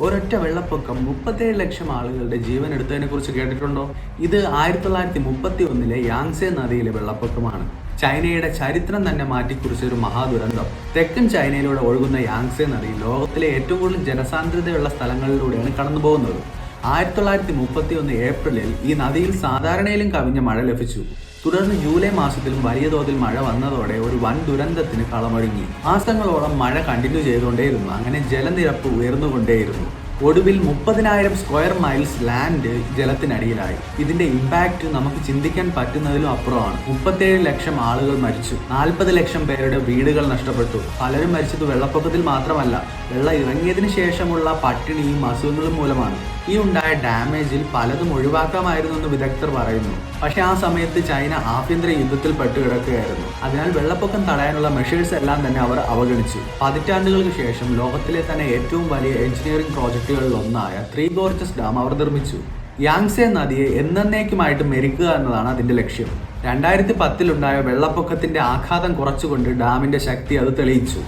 ഒരൊറ്റ വെള്ളപ്പൊക്കം 37 ലക്ഷം ആളുകളുടെ ജീവൻ എടുത്തതിനെ കുറിച്ച് കേട്ടിട്ടുണ്ടോ? ഇത് 1931 യാങ്സെ നദിയിലെ വെള്ളപ്പൊക്കമാണ്. ചൈനയുടെ ചരിത്രം തന്നെ മാറ്റിക്കുറിച്ച ഒരു മഹാദുരന്തം. തെക്കൻ ചൈനയിലൂടെ ഒഴുകുന്ന യാങ്സെ നദി ലോകത്തിലെ ഏറ്റവും കൂടുതൽ ജനസാന്ദ്രതയുള്ള സ്ഥലങ്ങളിലൂടെയാണ് കടന്നു പോകുന്നത്. 1931 ഏപ്രിലിൽ ഈ നദിയിൽ സാധാരണയിലും കവിഞ്ഞ മഴ ലഭിച്ചു. തുടർന്ന് ജൂലൈ മാസത്തിലും വലിയ തോതിൽ മഴ വന്നതോടെ ഒരു വൻ ദുരന്തത്തിന് കളമൊരുങ്ങി. മാസങ്ങളോളം മഴ കണ്ടിന്യൂ ചെയ്തുകൊണ്ടേയിരുന്നു. അങ്ങനെ ജലനിരപ്പ് ഉയർന്നുകൊണ്ടേയിരുന്നു. ഒടുവിൽ 30,000 സ്ക്വയർ മൈൽസ് ലാൻഡ് ജലത്തിനടിയിലായി. ഇതിന്റെ ഇമ്പാക്ട് നമുക്ക് ചിന്തിക്കാൻ പറ്റുന്നതിലും അപ്പുറമാണ്. 37 ലക്ഷം ആളുകൾ മരിച്ചു. 40 ലക്ഷം പേരുടെ വീടുകൾ നഷ്ടപ്പെട്ടു. പലരും മരിച്ചത് വെള്ളപ്പൊക്കത്തിൽ മാത്രമല്ല, വെള്ളം ഇറങ്ങിയതിനു ശേഷമുള്ള പട്ടിണിയും അസുഖങ്ങളും മൂലമാണ്. ഈ ഉണ്ടായ ഡാമേജിൽ പലതും ഒഴിവാക്കാമായിരുന്നു എന്ന് വിദഗ്ധർ പറയുന്നു. പക്ഷെ ആ സമയത്ത് ചൈന ആഭ്യന്തര യുദ്ധത്തിൽ പെട്ടുകിടക്കുകയായിരുന്നു. അതിനാൽ വെള്ളപ്പൊക്കം തടയാനുള്ള മെഷേഴ്സ് എല്ലാം തന്നെ അവർ അവഗണിച്ചു. പതിറ്റാണ്ടുകൾക്ക് ശേഷം ലോകത്തിലെ തന്നെ ഏറ്റവും വലിയ എഞ്ചിനീയറിംഗ് പ്രോജക്റ്റുകളിൽ ഒന്നായ ത്രീ ഗോർജസ് ഡാം അവർ നിർമ്മിച്ചു. യാങ്സെ നദിയെ എന്നേക്കുമായിട്ട് മെരുക്കുക എന്നതാണ് അതിന്റെ ലക്ഷ്യം. 2010 വെള്ളപ്പൊക്കത്തിന്റെ ആഘാതം കുറച്ചുകൊണ്ട് ഡാമിന്റെ ശക്തി അത് തെളിയിച്ചു.